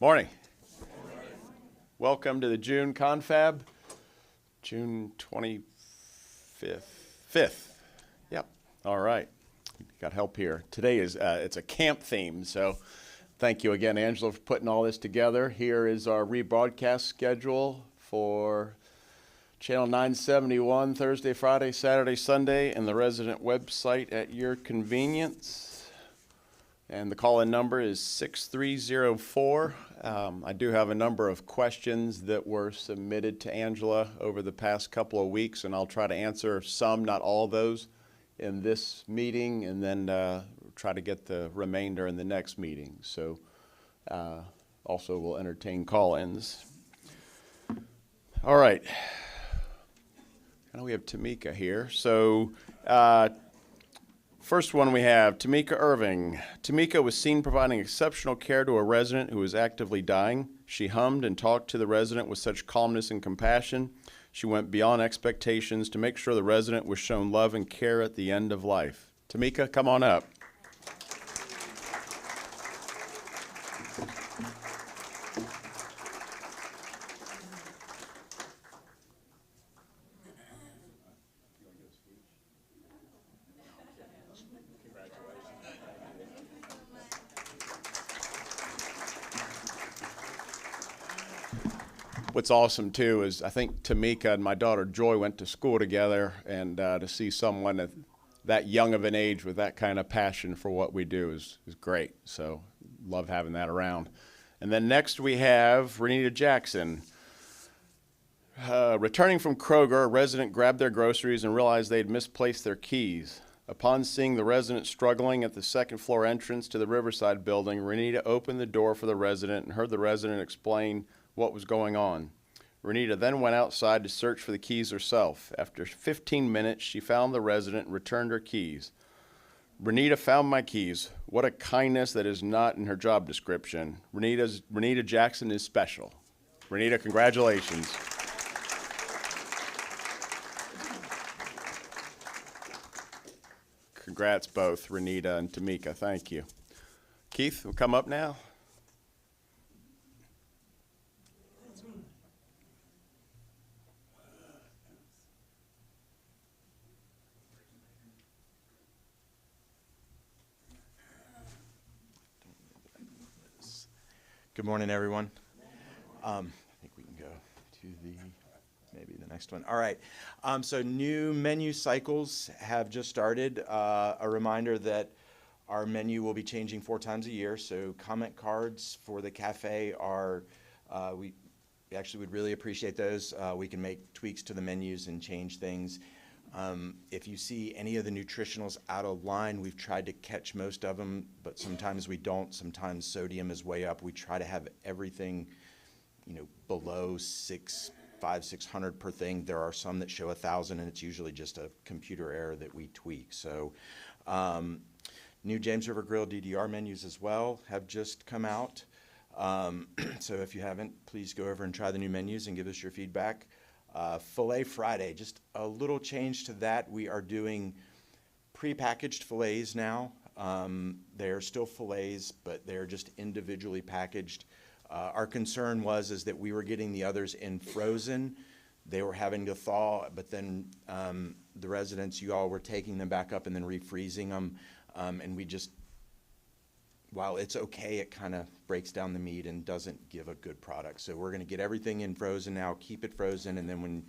Morning. Welcome to the June CONFAB, June 25th. 5th. Yep. All right. Got help here. Today is it's a camp theme, so thank you again, Angela, for putting all this together. Here is our rebroadcast schedule for Channel 971, Thursday, Friday, Saturday, Sunday, and the resident website at your convenience. And the call-in number is 6304. I do have a number of questions that were submitted to Angela over the past couple of weeks, and I'll try to answer some, not all of those, in this meeting, and then try to get the remainder in the next meeting. So also we'll entertain call-ins. All right. I know we have Tamika here. So first one we have, Tamika Irving. Tamika was seen providing exceptional care to a resident who was actively dying. She hummed and talked to the resident with such calmness and compassion. She went beyond expectations to make sure the resident was shown love and care at the end of life. Tamika, come on up. What's awesome too is I think Tamika and my daughter Joy went to school together, and to see someone at that young of an age with that kind of passion for what we do is great. So love having that around. And then next we have Renita Jackson. Returning from Kroger, a resident grabbed their groceries and realized they had misplaced their keys. Upon seeing the resident struggling at the second floor entrance to the Riverside building, Renita opened the door for the resident and heard the resident explain what was going on. Renita then went outside to search for the keys herself. After 15 minutes, she found the resident and returned her keys. Renita found my keys. What a kindness that is not in her job description. Renita Jackson is special. Renita, congratulations. Congrats both, Renita and Tamika. Thank you. Keith, will come up now. Good morning, everyone. I think we can go to maybe the next one. All right. So new menu cycles have just started. A reminder that our menu will be changing 4 times a year. So comment cards for the cafe are, we actually would really appreciate those. We can make tweaks to the menus and change things. If you see any of the nutritionals out of line, we've tried to catch most of them, but sometimes we don't. Sometimes sodium is way up. We try to have everything, below 500-600 per thing. There are some that show 1,000, and it's usually just a computer error that we tweak. So new James River Grill DDR menus as well have just come out. So if you haven't, please go over and try the new menus and give us your feedback. Filet Friday, just a little change to that. We are doing prepackaged fillets now. They're still fillets, but they're just individually packaged. Our concern is that we were getting the others in frozen. They were having to thaw, but then the residents, you all were taking them back up and then refreezing them. And we just, while it's okay, it kind of breaks down the meat and doesn't give a good product. So we're going to get everything in frozen now, keep it frozen, and then when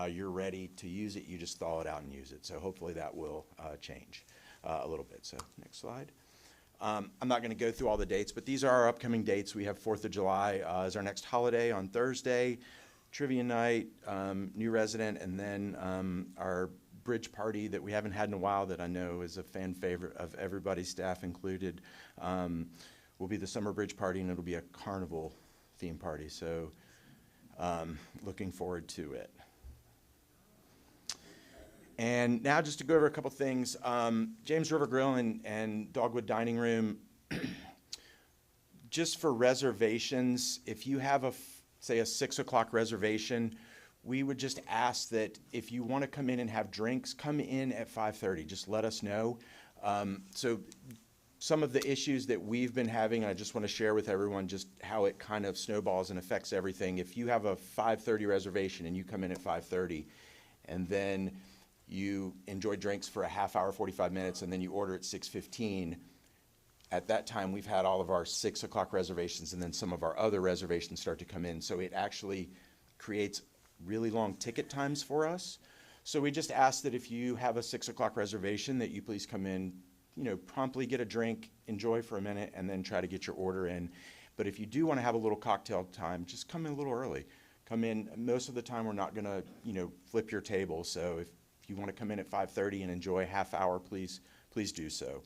you're ready to use it, you just thaw it out and use it. So hopefully that will change a little bit. So next slide. I'm not going to go through all the dates, but these are our upcoming dates. We have 4th of July as our next holiday on Thursday, trivia night, new resident, and then our bridge party that we haven't had in a while that I know is a fan favorite of everybody's, staff included, will be the summer bridge party, and it'll be a carnival theme party. So looking forward to it. And now just to go over a couple things, James River Grill and Dogwood Dining Room, just for reservations, if you have say a 6 o'clock reservation, we would just ask that if you want to come in and have drinks, come in at 5:30. Just let us know. So some of the issues that we've been having, and I just want to share with everyone just how it kind of snowballs and affects everything. If you have a 5:30 reservation and you come in at 5:30, and then you enjoy drinks for a half hour, 45 minutes, and then you order at 6:15, at that time we've had all of our 6 o'clock reservations, and then some of our other reservations start to come in. So it actually creates really long ticket times for us. So we just ask that if you have a 6 o'clock reservation, that you please come in, promptly get a drink, enjoy for a minute, and then try to get your order in. But if you do want to have a little cocktail time, just come in a little early. Come in. Most of the time we're not going to, flip your table. So if you want to come in at 5:30 and enjoy a half hour, please do so.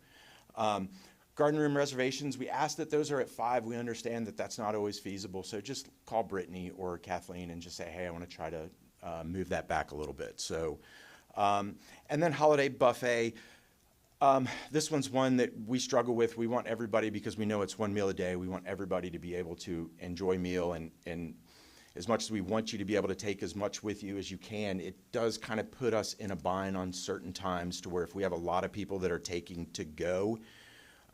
Garden room reservations, we ask that those are at 5. We understand that that's not always feasible. So just call Brittany or Kathleen and just say, hey, I want to try to move that back a little bit. So, and then holiday buffet. This one's one that we struggle with. We want everybody, because we know it's one meal a day, we want everybody to be able to enjoy meal, and as much as we want you to be able to take as much with you as you can, it does kind of put us in a bind on certain times to where if we have a lot of people that are taking to go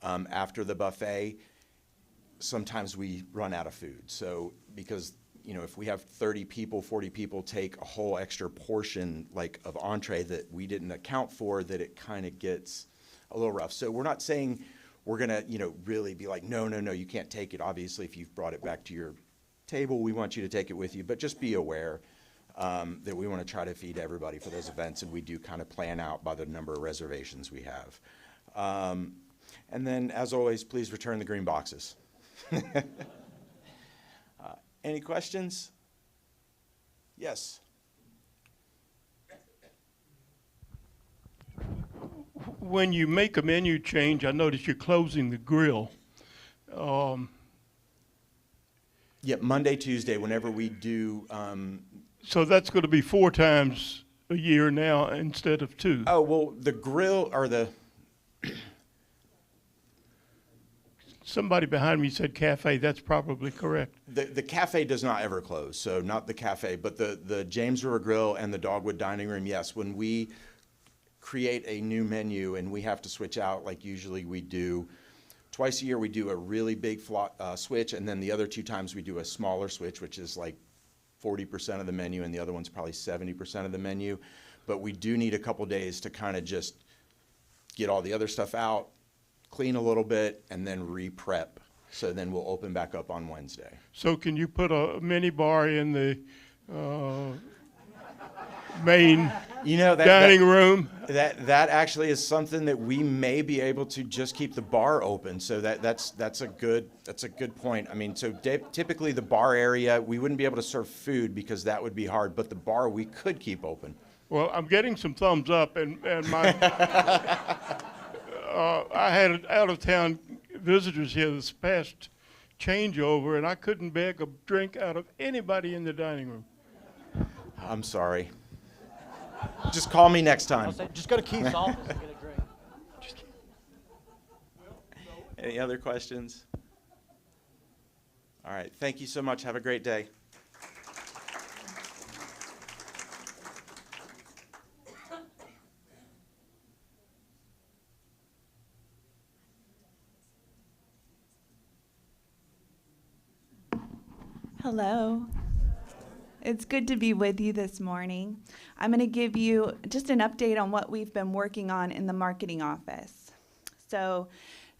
after the buffet, sometimes we run out of food. So because if we have 30 people, 40 people take a whole extra portion like of entree that we didn't account for, that it kind of gets a little rough. So we're not saying we're going to, really be like, no, you can't take it. Obviously, if you've brought it back to your table, we want you to take it with you. But just be aware that we want to try to feed everybody for those events, and we do kind of plan out by the number of reservations we have. And then, as always, please return the green boxes. Any questions? Yes. When you make a menu change, I notice you're closing the grill. Yeah, Monday, Tuesday, whenever we do. So that's going to be 4 times a year now instead of 2. Oh, well, the grill or the. Somebody behind me said cafe. That's probably correct. The cafe does not ever close, so not the cafe, but the James River Grill and the Dogwood Dining Room, yes. When we create a new menu and we have to switch out, like usually we do, twice a year we do a really big switch, and then the other 2 times we do a smaller switch, which is like 40% of the menu, and the other one's probably 70% of the menu. But we do need a couple days to kind of just get all the other stuff out, clean a little bit, and then re-prep. So then we'll open back up on Wednesday. So can you put a mini bar in the main dining room? That actually is something that we may be able to just keep the bar open. So that's a good point. I mean, so typically the bar area, we wouldn't be able to serve food because that would be hard, but the bar we could keep open. Well, I'm getting some thumbs up, and my I had out-of-town visitors here this past changeover, and I couldn't beg a drink out of anybody in the dining room. I'm sorry. Just call me next time. I'll say, just go to Keith's office and get a drink. Any other questions? All right. Thank you so much. Have a great day. Hello. It's good to be with you this morning. I'm going to give you just an update on what we've been working on in the marketing office. So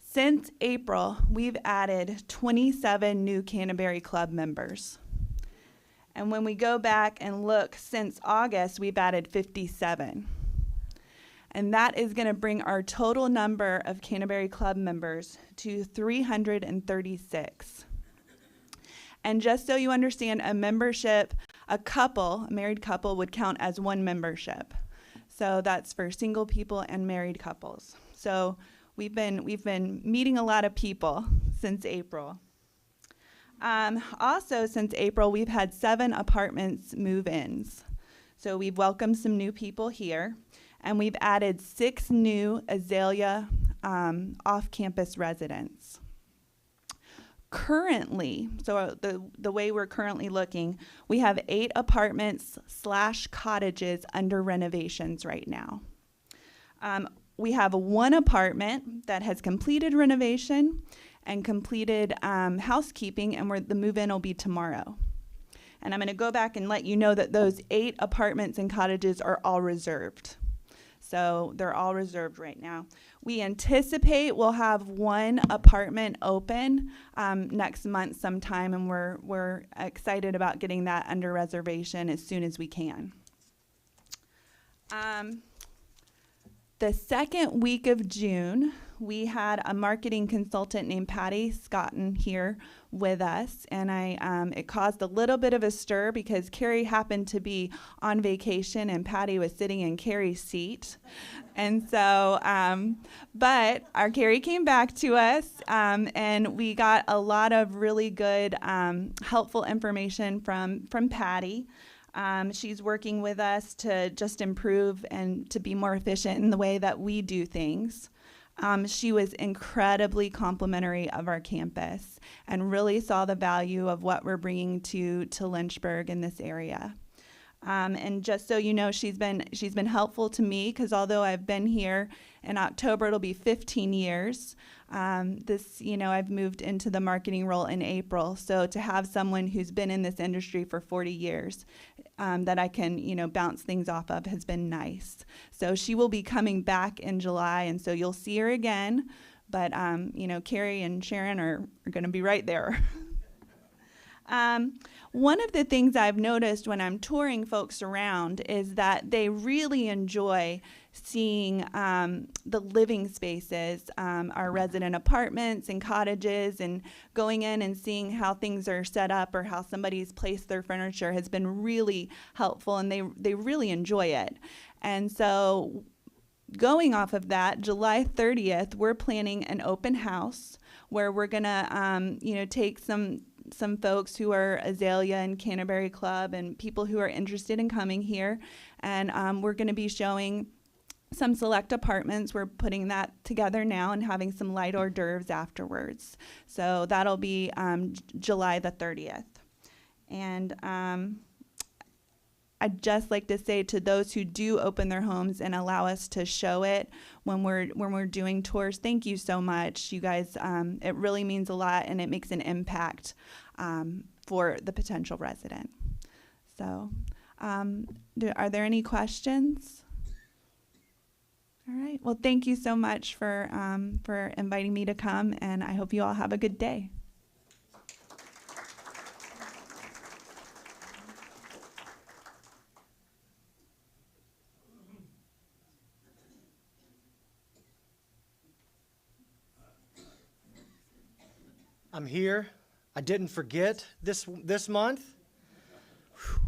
since April, we've added 27 new Canterbury Club members. And when we go back and look since August, we've added 57. And that is going to bring our total number of Canterbury Club members to 336. And just so you understand, a membership, a married couple would count as one membership. So that's for single people and married couples. So we've been meeting a lot of people since April. Also since April, we've had 7 apartments move-ins. So we've welcomed some new people here, and we've added 6 new Azalea off-campus residents. Currently, so the way we're currently looking, we have 8 apartments / cottages under renovations right now. we have one apartment that has completed renovation and completed housekeeping, and the move-in will be tomorrow. And I'm going to go back and let you know that those 8 apartments and cottages are all reserved. So they're all reserved right now. We anticipate we'll have one apartment open next month sometime, and we're excited about getting that under reservation as soon as we can. The second week of June, we had a marketing consultant named Patty Scotton here with us, and it caused a little bit of a stir because Carrie happened to be on vacation and Patty was sitting in Carrie's seat. And so, but our Carrie came back to us, and we got a lot of really good, helpful information from Patty. She's working with us to just improve and to be more efficient in the way that we do things. She was incredibly complimentary of our campus and really saw the value of what we're bringing to Lynchburg in this area. And just so you know, she's been helpful to me because although I've been here in October, it'll be 15 years. I've moved into the marketing role in April. So to have someone who's been in this industry for 40 years that I can, bounce things off of has been nice. So she will be coming back in July, and so you'll see her again. But, Carrie and Sharon are going to be right there. One of the things I've noticed when I'm touring folks around is that they really enjoy seeing the living spaces, our resident apartments and cottages, and going in and seeing how things are set up or how somebody's placed their furniture has been really helpful, and they really enjoy it. And so going off of that, July 30th, we're planning an open house where we're going to, take some folks who are Azalea and Canterbury Club and people who are interested in coming here. And we're going to be showing some select apartments. We're putting that together now and having some light hors d'oeuvres afterwards. So that'll be July the 30th. And I'd just like to say to those who do open their homes and allow us to show it when we're doing tours, thank you so much. You guys, it really means a lot, and it makes an impact for the potential resident. So are there any questions? All right. Well, thank you so much for inviting me to come, and I hope you all have a good day. I'm here. I didn't forget this month. Whew.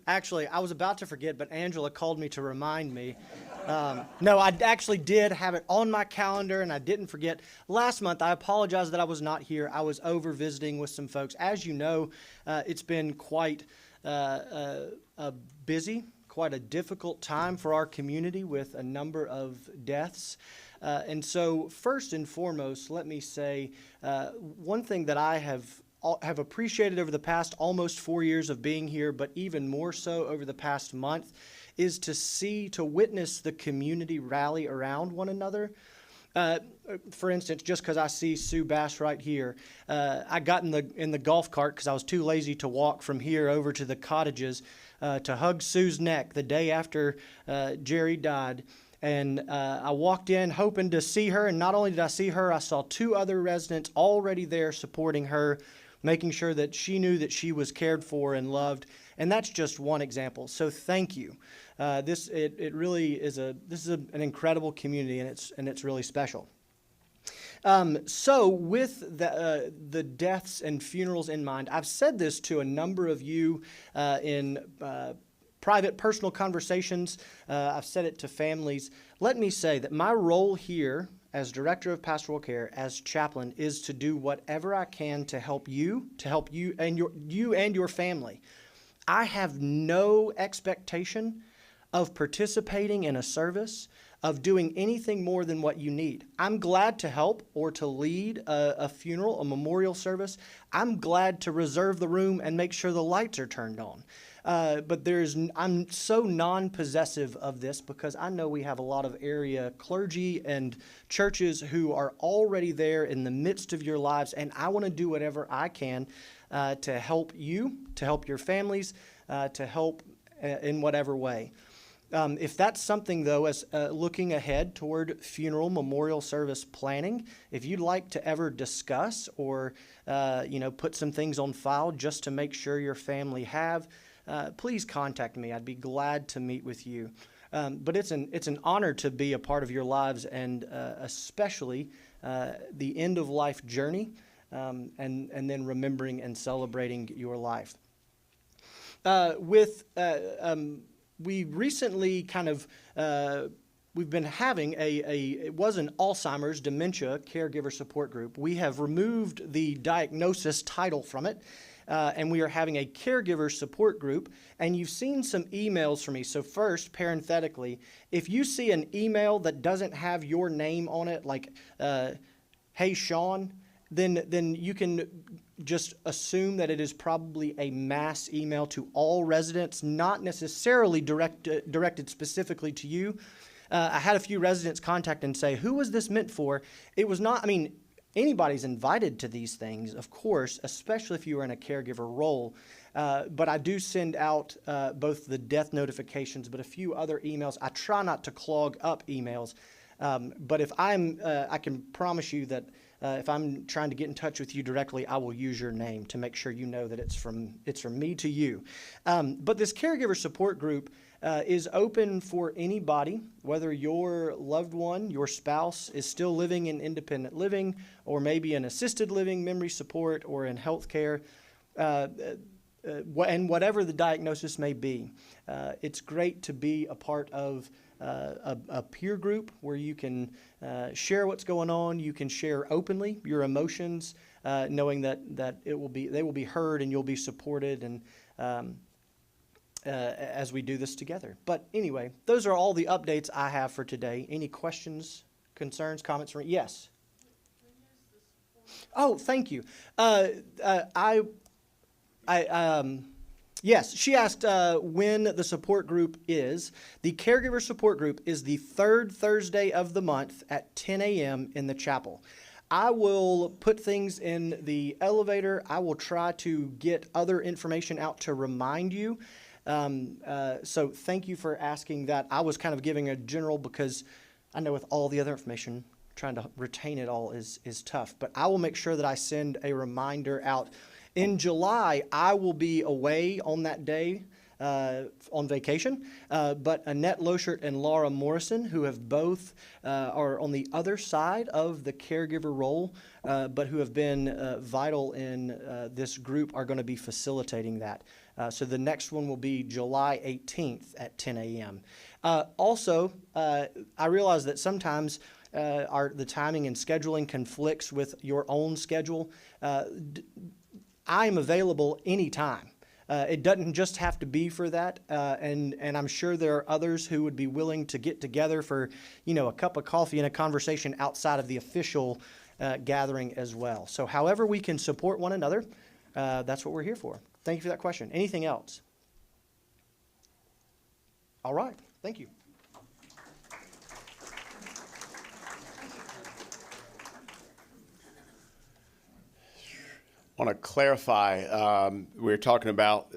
Actually, I was about to forget, but Angela called me to remind me. No, I actually did have it on my calendar, and I didn't forget. Last month, I apologize that I was not here. I was over visiting with some folks. As you know, it's been quite busy, quite a difficult time for our community with a number of deaths. And so first and foremost, let me say one thing that I have appreciated over the past almost 4 years of being here, but even more so over the past month, is to witness the community rally around one another. For instance, just because I see Sue Bass right here, I got in the golf cart because I was too lazy to walk from here over to the cottages to hug Sue's neck the day after Jerry died. And I walked in hoping to see her, and not only did I see her, I saw 2 other residents already there supporting her, making sure that she knew that she was cared for and loved. And that's just one example. So thank you. This really is an incredible community, and it's really special. So with the deaths and funerals in mind, I've said this to a number of you in private, personal conversations. I've said it to families. Let me say that my role here as Director of Pastoral Care, as chaplain, is to do whatever I can to help you and your family. I have no expectation of participating in a service, of doing anything more than what you need. I'm glad to help or to lead a funeral, a memorial service. I'm glad to reserve the room and make sure the lights are turned on. But I'm so non-possessive of this because I know we have a lot of area clergy and churches who are already there in the midst of your lives, and I want to do whatever I can to help you, to help your families, to help in whatever way. If that's something, though, as looking ahead toward funeral memorial service planning, if you'd like to ever discuss or put some things on file just to make sure your family have, please contact me. I'd be glad to meet with you. But it's an honor to be a part of your lives, and especially the end of life journey, and then remembering and celebrating your life. We recently we've been having it was an Alzheimer's dementia caregiver support group. We have removed the diagnosis title from it, and we are having a caregiver support group. And you've seen some emails from me. So first, parenthetically, if you see an email that doesn't have your name on it, like, hey, Sean, then you can just assume that it is probably a mass email to all residents, not necessarily directed specifically to you. I had a few residents contact and say, who was this meant for? It was not, anybody's invited to these things, of course, especially if you are in a caregiver role. But I do send out both the death notifications, but a few other emails. I try not to clog up emails. But if I can promise you that if I'm trying to get in touch with you directly, I will use your name to make sure you know that it's from me to you. But this caregiver support group is open for anybody, whether your loved one, your spouse, is still living in independent living, or maybe in assisted living, memory support, or in healthcare, and whatever the diagnosis may be. It's great to be a part of a peer group where you can share what's going on. You can share openly your emotions, knowing that they will be heard and you'll be supported, and as we do this together. But anyway, those are all the updates I have for today. Any questions, concerns, comments? Yes. Oh, thank you. Yes, she asked when the support group is. The caregiver support group is the third Thursday of the month at 10 a.m. in the chapel. I will put things in the elevator. I will try to get other information out to remind you. So thank you for asking that. I was kind of giving a general because I know with all the other information, trying to retain it all is tough. But I will make sure that I send a reminder out. In July, I will be away on that day on vacation, but Annette Loschert and Laura Morrison, who have both are on the other side of the caregiver role, but who have been vital in this group, are going to be facilitating that. So the next one will be July 18th at 10 a.m. Also, I realize that sometimes the timing and scheduling conflicts with your own schedule. I'm available anytime. It doesn't just have to be for that, and I'm sure there are others who would be willing to get together for, a cup of coffee and a conversation outside of the official gathering as well. So however we can support one another, that's what we're here for. Thank you for that question. Anything else? All right. Thank you. I want to clarify, we were talking about,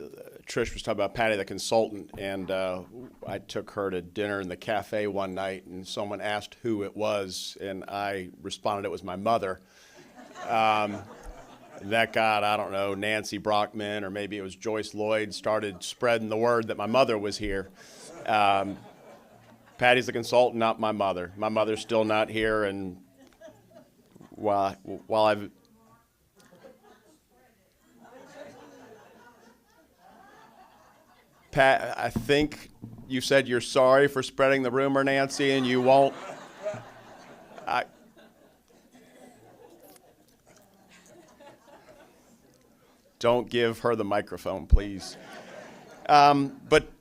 Trish was talking about Patty the consultant, and I took her to dinner in the cafe one night, and someone asked who it was, and I responded it was my mother. That got, I don't know, Nancy Brockman, or maybe it was Joyce Lloyd, started spreading the word that my mother was here. Patty's the consultant, not my mother. My mother's still not here, and while I've... Pat, I think you said you're sorry for spreading the rumor, Nancy, and you won't. Don't give her the microphone, please. But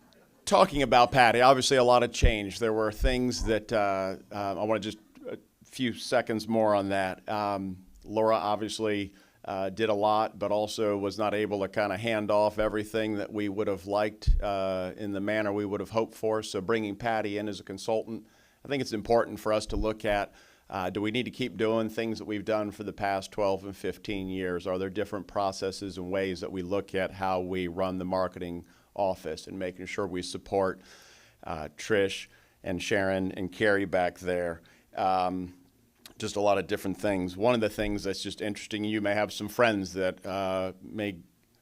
talking about Patty, obviously a lot of change. There were things that I want to just a few seconds more on that. Laura obviously did a lot, but also was not able to kind of hand off everything that we would have liked in the manner we would have hoped for. So bringing Patty in as a consultant, I think it's important for us to look at, do we need to keep doing things that we've done for the past 12 and 15 years? Are there different processes and ways that we look at how we run the marketing office and making sure we support Trish and Sharon and Carrie back there? Just a lot of different things. One of the things that's just interesting, you may have some friends that may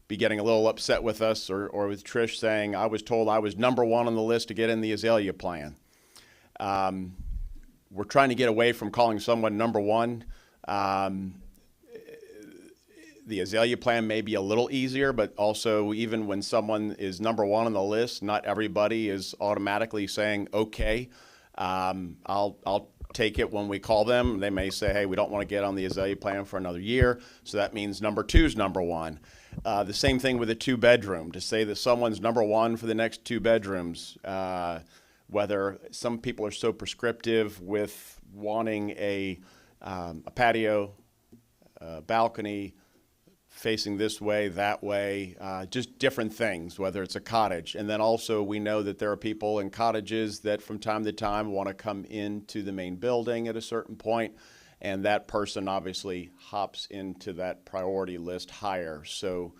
be getting a little upset with us or with Trish saying, I was told I was number one on the list to get in the Azalea plan. We're trying to get away from calling someone number one. The Azalea plan may be a little easier, but also even when someone is number one on the list, not everybody is automatically saying, okay, I'll take it when we call them. They may say, hey, we don't want to get on the Azalea plan for another year. So that means number two is number one. The same thing with a 2-bedroom. To say that someone's number one for the next 2 bedrooms, whether some people are so prescriptive with wanting a patio, balcony, facing this way, that way, just different things, whether it's a cottage. And then also we know that there are people in cottages that from time to time want to come into the main building at a certain point, and that person obviously hops into that priority list higher. So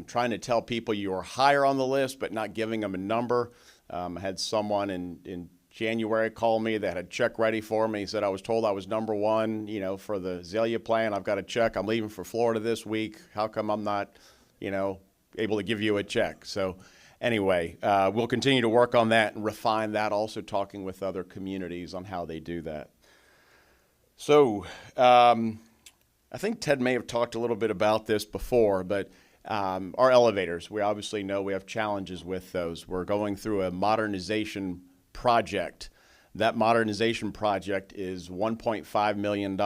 trying to tell people you are higher on the list but not giving them a number. I had someone in January call me that had a check ready for me. He said, I was told I was number one, for the Azalea plan. I've got a check. I'm leaving for Florida this week. How come I'm not, able to give you a check? So anyway, we'll continue to work on that and refine that, also talking with other communities on how they do that. So I think Ted may have talked a little bit about this before, but our elevators, we obviously know we have challenges with those. We're going through a modernization project. That modernization project is $1.5 million.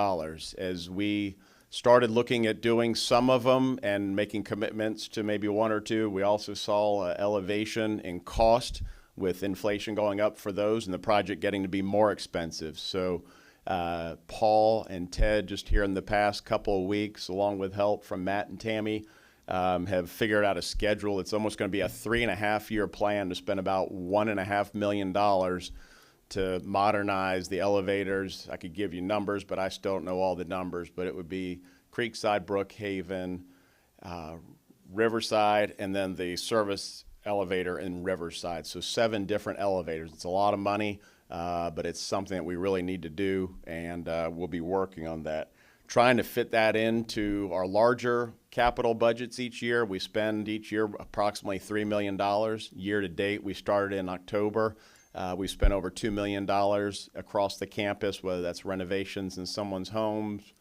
As we started looking at doing some of them and making commitments to maybe 1 or 2, we also saw elevation in cost with inflation going up for those and the project getting to be more expensive. So Paul and Ted, just here in the past couple of weeks, along with help from Matt and Tammy, have figured out a schedule. It's almost going to be a 3.5-year plan to spend about $1.5 million to modernize the elevators. I could give you numbers, but I still don't know all the numbers. But it would be Creekside, Brookhaven, Riverside, and then the service elevator in Riverside. So 7 different elevators. It's a lot of money, but it's something that we really need to do, and we'll be working on that. Trying to fit that into our larger capital budgets each year. We spend each year approximately $3 million. Year to date, we started in October. We spent over $2 million across the campus, whether that's renovations in someone's homes.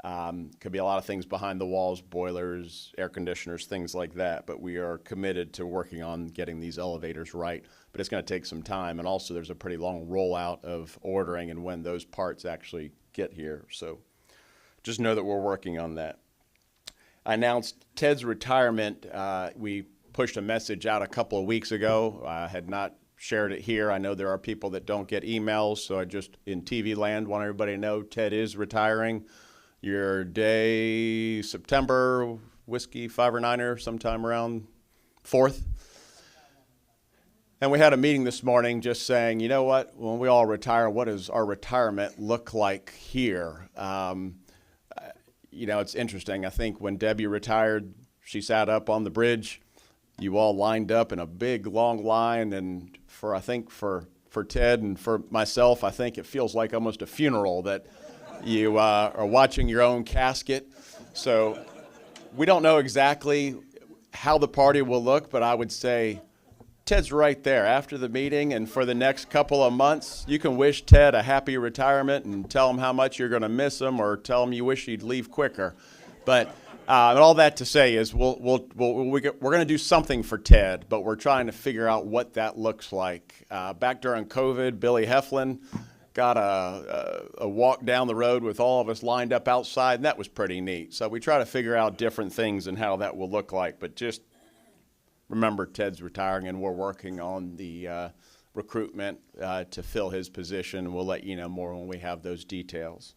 Could be a lot of things behind the walls, boilers, air conditioners, things like that. But we are committed to working on getting these elevators right. But it's going to take some time. And also there's a pretty long rollout of ordering and when those parts actually get here. So just know that we're working on that. I announced Ted's retirement. We pushed a message out a couple of weeks ago. I had not shared it here. I know there are people that don't get emails, so I just, in TV land, want everybody to know Ted is retiring. Your day, September, whiskey, 5 or 9er, sometime around 4th. And we had a meeting this morning just saying, you know what, when we all retire, what does our retirement look like here? It's interesting. I think when Debbie retired, she sat up on the bridge. You all lined up in a big, long line. And for Ted and for myself, I think it feels like almost a funeral that you are watching your own casket. So we don't know exactly how the party will look, but I would say Ted's right there after the meeting, and for the next couple of months, you can wish Ted a happy retirement and tell him how much you're going to miss him, or tell him you wish he'd leave quicker. But and all that to say is we're going to do something for Ted, but we're trying to figure out what that looks like. Back during COVID, Billy Heflin got a walk down the road with all of us lined up outside, and that was pretty neat. So we try to figure out different things and how that will look like, but just remember, Ted's retiring, and we're working on the recruitment to fill his position. We'll let you know more when we have those details.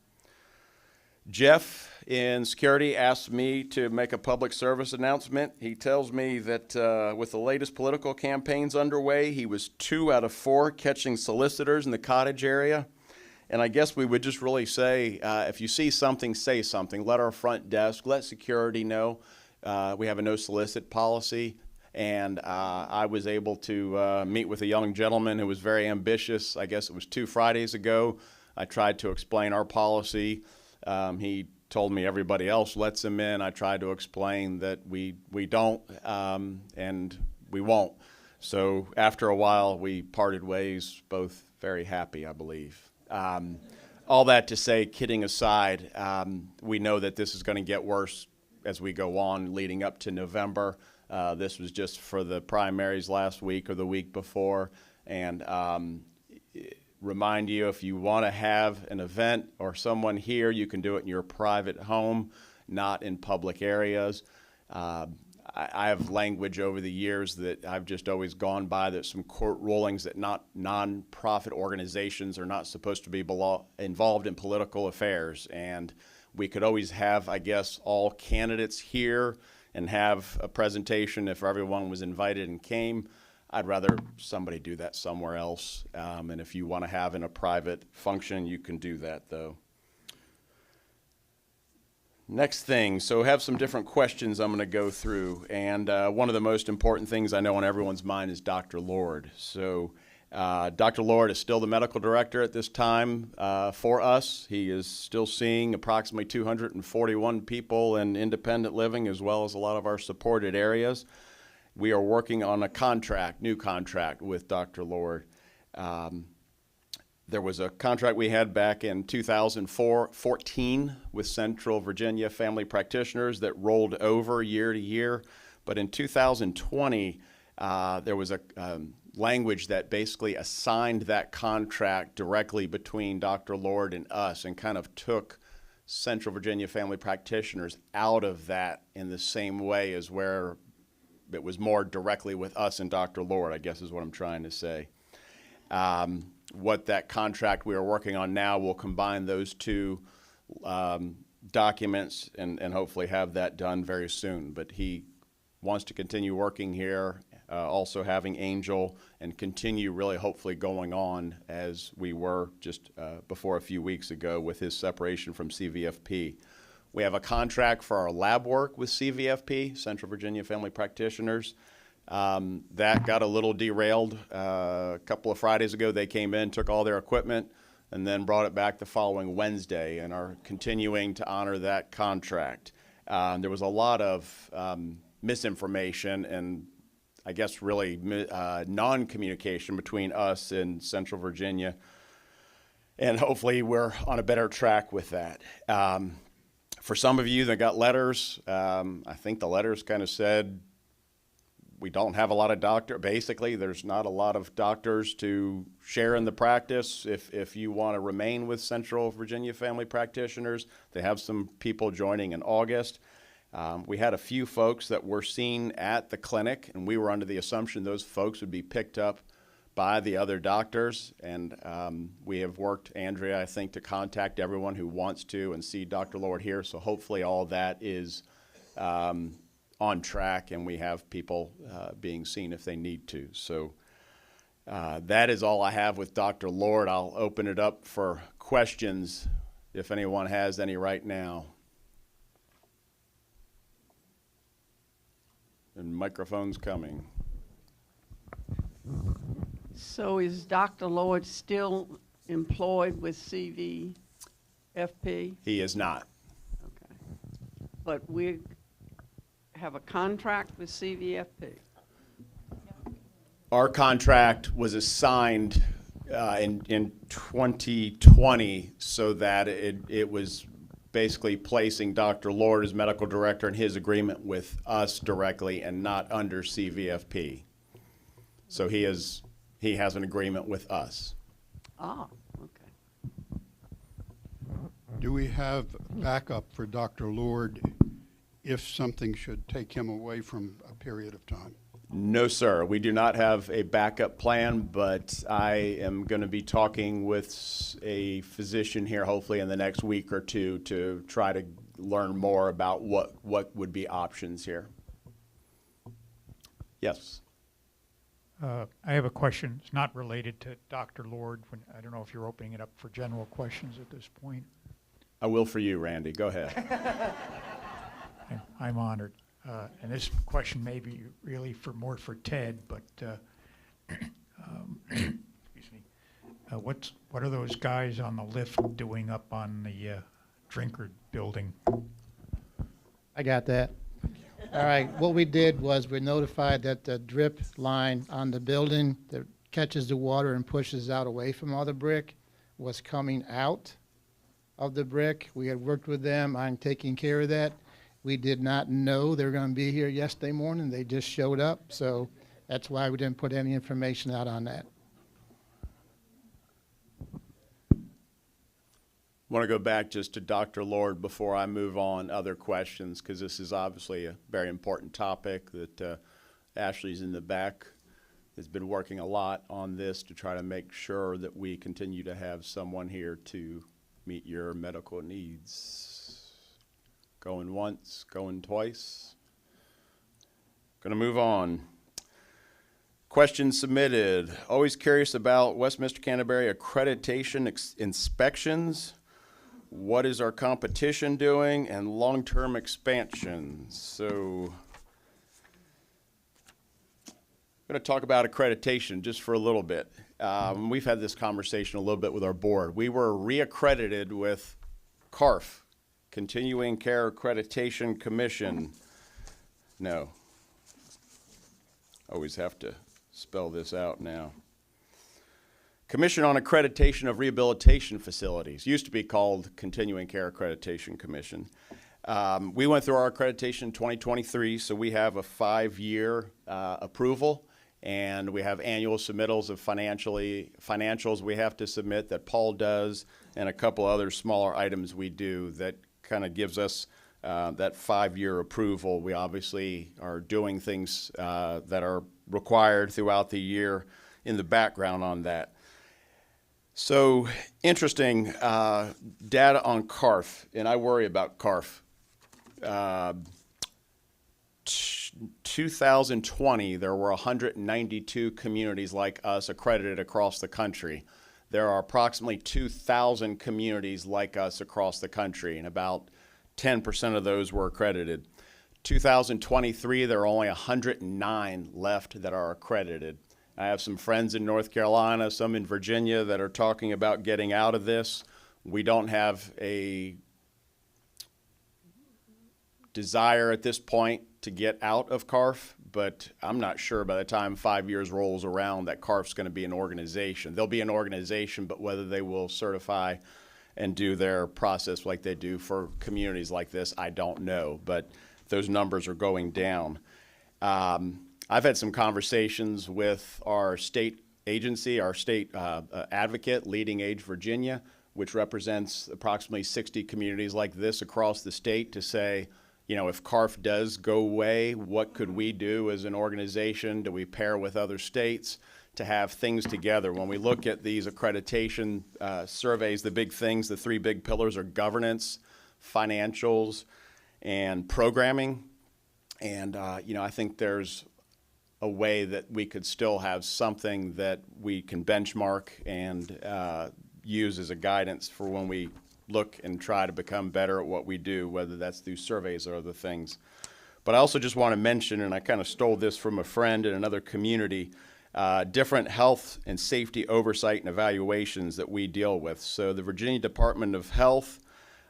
Jeff in security asked me to make a public service announcement. He tells me that with the latest political campaigns underway, he was 2 out of 4 catching solicitors in the Cottage area. And I guess we would just really say, if you see something, say something. Let our front desk, let security know. We have a no solicit policy. And I was able to meet with a young gentleman who was very ambitious. I guess it was 2 Fridays ago. I tried to explain our policy. He told me everybody else lets him in. I tried to explain that we don't and we won't. So after a while, we parted ways, both very happy, I believe. All that to say, kidding aside, we know that this is going to get worse as we go on leading up to November. This was just for the primaries last week or the week before. And remind you, if you want to have an event or someone here, you can do it in your private home, not in public areas. I have language over the years that I've just always gone by. There's some court rulings that nonprofit organizations are not supposed to be involved in political affairs. And we could always have, I guess, all candidates here and have a presentation if everyone was invited and came. I'd rather somebody do that somewhere else. And if you want to have in a private function, you can do that, though. Next thing, so have some different questions I'm going to go through. And one of the most important things I know on everyone's mind is Dr. Lord. So Dr. Lord is still the medical director at this time for us. He is still seeing approximately 241 people in independent living, as well as a lot of our supported areas. We are working on a new contract with Dr. Lord. There was a contract we had back in 2014 with Central Virginia Family Practitioners that rolled over year to year. But in 2020, there was a language that basically assigned that contract directly between Dr. Lord and us and kind of took Central Virginia Family Practitioners out of that in the same way as where it was more directly with us and Dr. Lord, I guess is what I'm trying to say. What that contract we are working on now will combine those two documents and hopefully have that done very soon. But he wants to continue working here, also having Angel, and continue really hopefully going on as we were just before a few weeks ago with his separation from CVFP. We have a contract for our lab work with CVFP, Central Virginia Family Practitioners. That got a little derailed. A couple of Fridays ago, they came in, took all their equipment, and then brought it back the following Wednesday and are continuing to honor that contract. There was a lot of misinformation and I guess really non-communication between us and Central Virginia, and hopefully we're on a better track with that. For some of you that got letters, I think the letters kind of said, we don't have a lot of doctors. Basically, there's not a lot of doctors to share in the practice. If you want to remain with Central Virginia Family Practitioners, they have some people joining in August. We had a few folks that were seen at the clinic, and we were under the assumption those folks would be picked up by the other doctors. And we have worked, Andrea, I think, to contact everyone who wants to and see Dr. Lord here. So hopefully all that is on track, and we have people being seen if they need to. So that is all I have with Dr. Lord. I'll open it up for questions if anyone has any right now. And microphone's coming. So is Dr. Lord still employed with CVFP? He is not. Okay. But we have a contract with CVFP? Our contract was assigned in 2020 so that it was basically placing Dr. Lord as medical director in his agreement with us directly and not under CVFP. So he has an agreement with us. Ah, okay. Do we have backup for Dr. Lord if something should take him away from a period of time? No, sir. We do not have a backup plan, but I am going to be talking with a physician here hopefully in the next week or two to try to learn more about what would be options here. Yes. I have a question. It's not related to Dr. Lord. I don't know if you're opening it up for general questions at this point. I will for you, Randy. Go ahead. I'm honored. And this question may be really more for Ted, but excuse me. What are those guys on the lift doing up on the Drinker building? I got that. All right, what we did was we notified that the drip line on the building that catches the water and pushes out away from all the brick was coming out of the brick. We had worked with them on taking care of that. We did not know they were going to be here yesterday morning. They just showed up, so that's why we didn't put any information out on that. I want to go back just to Dr. Lord before I move on other questions, because this is obviously a very important topic that Ashley's in the back has been working a lot on this to try to make sure that we continue to have someone here to meet your medical needs. Going once, going twice. Going to move on. Questions submitted. Always curious about Westminster Canterbury accreditation inspections. What is our competition doing, and long-term expansion? So I'm going to talk about accreditation just for a little bit. We've had this conversation a little bit with our board. We were reaccredited with CARF, Continuing Care Accreditation Commission. No. Always have to spell this out now. Commission on Accreditation of Rehabilitation Facilities. Used to be called Continuing Care Accreditation Commission. We went through our accreditation in 2023, so we have a 5-year approval, and we have annual submittals of financials we have to submit that Paul does, and a couple other smaller items we do that kind of gives us that 5-year approval. We obviously are doing things that are required throughout the year in the background on that. So interesting data on CARF, and I worry about CARF. 2020, there were 192 communities like us accredited across the country. There are approximately 2,000 communities like us across the country, and about 10% of those were accredited. 2023, there are only 109 left that are accredited. I have some friends in North Carolina, some in Virginia that are talking about getting out of this. We don't have a desire at this point to get out of CARF, but I'm not sure by the time 5 years rolls around that CARF's going to be an organization. They'll be an organization, but whether they will certify and do their process like they do for communities like this, I don't know, but those numbers are going down. I've had some conversations with our state agency, our state advocate, Leading Age Virginia, which represents approximately 60 communities like this across the state, to say, you know, if CARF does go away, what could we do as an organization? Do we pair with other states to have things together? When we look at these accreditation surveys, the big things, the 3 big pillars are governance, financials, and programming. And, you know, I think there's a way that we could still have something that we can benchmark and use as a guidance for when we look and try to become better at what we do, whether that's through surveys or other things. But I also just want to mention, and I kind of stole this from a friend in another community, different health and safety oversight and evaluations that we deal with. So the Virginia Department of Health,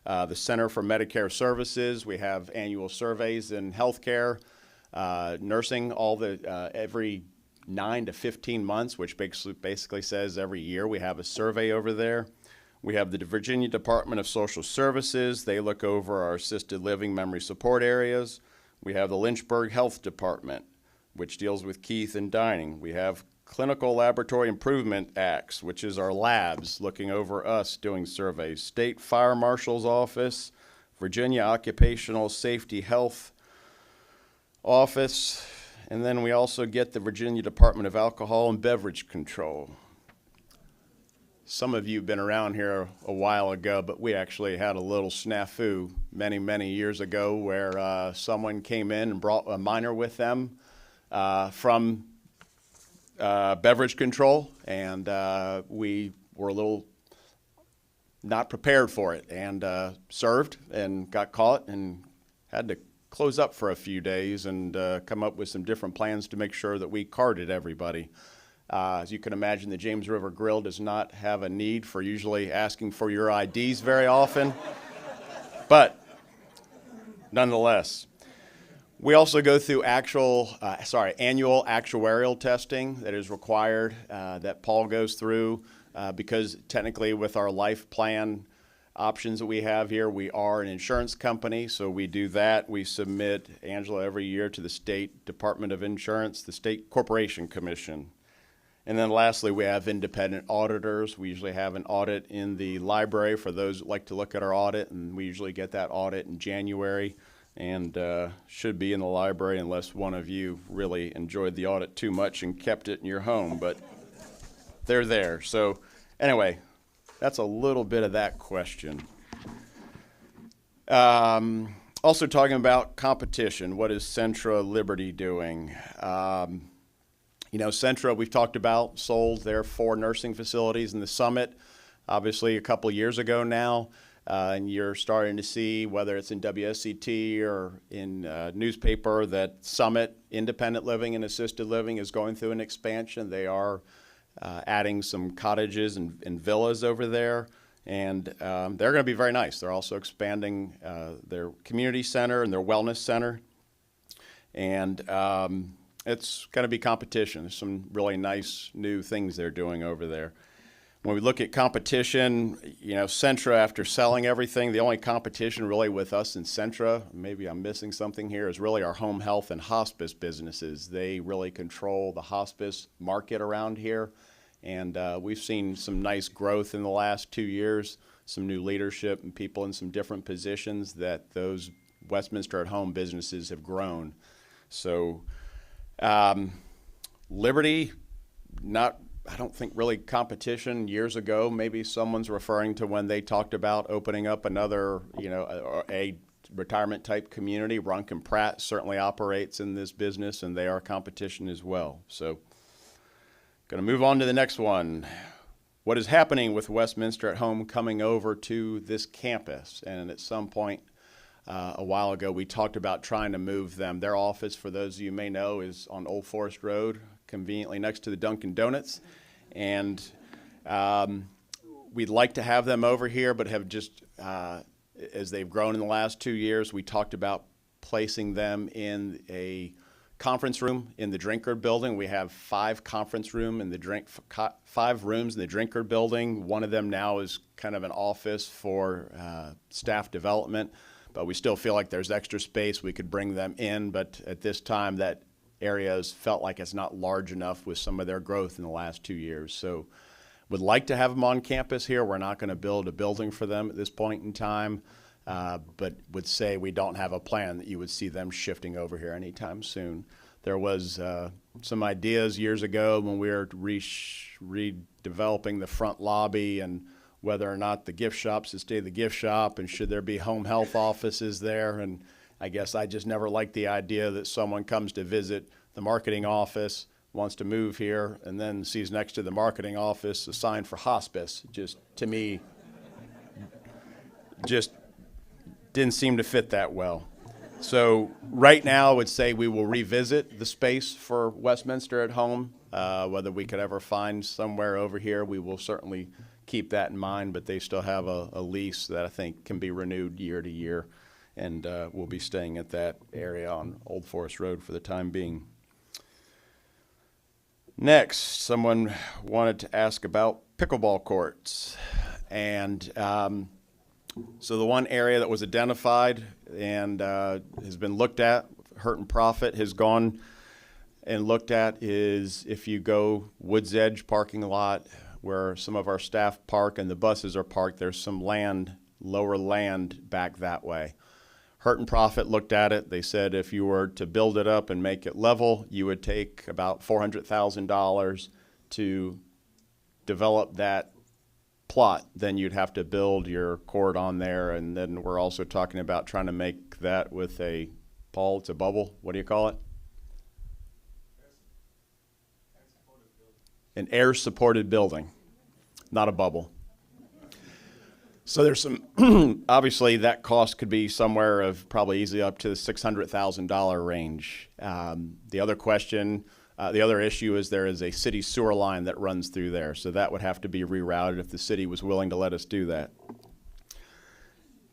the Center for Medicare Services, we have annual surveys in healthcare, nursing, every 9 to 15 months, which basically says every year we have a survey over there. We have the Virginia Department of Social Services. They look over our assisted living memory support areas. We have the Lynchburg Health Department, which deals with Keith and dining. We have Clinical Laboratory Improvement Acts, which is our labs looking over us doing surveys. State Fire Marshal's Office, Virginia Occupational Safety Health Office, And then we also get the Virginia Department of Alcohol and Beverage Control. Some of you have been around here a while ago, but we actually had a little snafu many, many years ago where someone came in and brought a minor with them from beverage control, and we were a little not prepared for it, and served and got caught and had to close up for a few days and come up with some different plans to make sure that we carded everybody. As you can imagine, the James River Grill does not have a need for usually asking for your IDs very often, but nonetheless. We also go through annual actuarial testing that is required, that Paul goes through, because technically with our life plan options that we have here, we are an insurance company, so we do that. We submit, Angela, every year to the State Department of Insurance, the State Corporation Commission. And then lastly, we have independent auditors. We usually have an audit in the library for those that like to look at our audit, and we usually get that audit in January, and should be in the library unless one of you really enjoyed the audit too much and kept it in your home, but they're there. So anyway, that's a little bit of that question. Also talking about competition, what is Centra Liberty doing? You know, Centra, we've talked about, sold their 4 nursing facilities in the Summit, obviously a couple years ago now, and you're starting to see, whether it's in WSCT or in newspaper, that Summit Independent Living and Assisted Living is going through an expansion. They are adding some cottages and villas over there, and they're going to be very nice. They're also expanding their community center and their wellness center, and it's going to be competition. There's some really nice new things they're doing over there. When we look at competition, you know, Centra, after selling everything, the only competition really with us in Centra, maybe I'm missing something here, is really our home health and hospice businesses. They really control the hospice market around here, and we've seen some nice growth in the last 2 years, some new leadership and people in some different positions that those Westminster at Home businesses have grown. So Liberty, I don't think really competition. Years ago, maybe someone's referring to when they talked about opening up another, you know, a retirement type community. Runk and Pratt certainly operates in this business, and they are competition as well. So going to move on to the next one. What is happening with Westminster at Home coming over to this campus? And at some point a while ago, we talked about trying to move them. Their office, for those of you may know, is on Old Forest Road, conveniently next to the Dunkin' Donuts. And we'd like to have them over here, but have just, as they've grown in the last 2 years, we talked about placing them in a conference room in the Drinkard building. We have 5 conference room in the 5 rooms in the Drinkard building. One of them now is kind of an office for staff development, but we still feel like there's extra space. We could bring them in, but at this time that area has felt like it's not large enough with some of their growth in the last 2 years. So would like to have them on campus here. We're not going to build a building for them at this point in time, but would say we don't have a plan that you would see them shifting over here anytime soon. There was some ideas years ago when we were redeveloping the front lobby and whether or not the gift shop should stay the gift shop and should there be home health offices there. And I guess I just never liked the idea that someone comes to visit the marketing office, wants to move here, and then sees next to the marketing office a sign for hospice. Just, to me, just didn't seem to fit that well. So right now I would say we will revisit the space for Westminster at Home. Whether we could ever find somewhere over here, we will certainly keep that in mind, but they still have a lease that I think can be renewed year to year. And we'll be staying at that area on Old Forest Road for the time being. Next, someone wanted to ask about pickleball courts. And so the one area that was identified and has been looked at, Hurt and Profit has gone and looked at, is if you go Woods Edge parking lot where some of our staff park and the buses are parked, there's some land, lower land back that way. Hurt and Profit looked at it. They said if you were to build it up and make it level, you would take about $400,000 to develop that plot. Then you'd have to build your court on there. And then we're also talking about trying to make that with a, Paul, it's a bubble. What do you call it? An air-supported building, not a bubble. So there's some, obviously that cost could be somewhere of probably easily up to the $600,000 range. The other question, the other issue is there is a city sewer line that runs through there. So that would have to be rerouted if the city was willing to let us do that.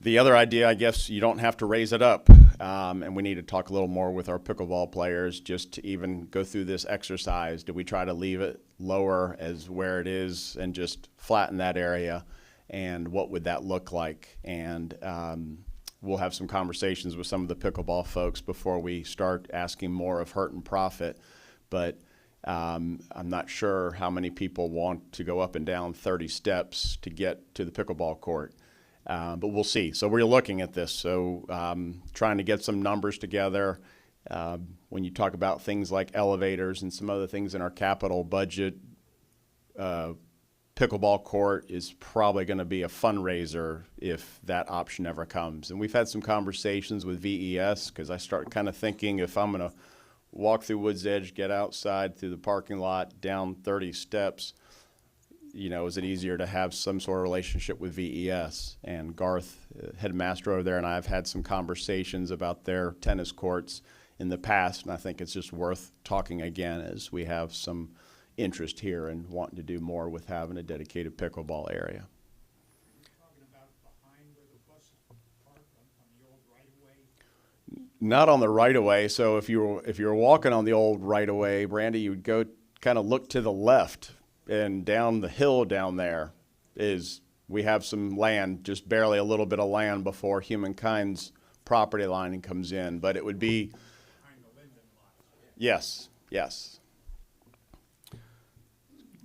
The other idea, I guess, you don't have to raise it up. And we need to talk a little more with our pickleball players just to even go through this exercise. Do we try to leave it lower as where it is and just flatten that area? And what would that look like? And we'll have some conversations with some of the pickleball folks before we start asking more of Hurt and Profit. But I'm not sure how many people want to go up and down 30 steps to get to the pickleball court. But we'll see. So we're looking at this. So trying to get some numbers together. When you talk about things like elevators and some other things in our capital budget, pickleball court is probably going to be a fundraiser if that option ever comes. And we've had some conversations with VES because I start kind of thinking if I'm going to walk through Woods Edge, get outside through the parking lot, down 30 steps, you know, is it easier to have some sort of relationship with VES? And Garth, headmaster over there, and I have had some conversations about their tennis courts in the past, and I think it's just worth talking again as we have some interest here and wanting to do more with having a dedicated pickleball area. Not on the right-of-way. So if you're walking on the old right-of-way, Brandy, you would go kind of look to the left, and down the hill down there is we have some land, just barely a little bit of land before humankind's property line comes in. But it would be yes.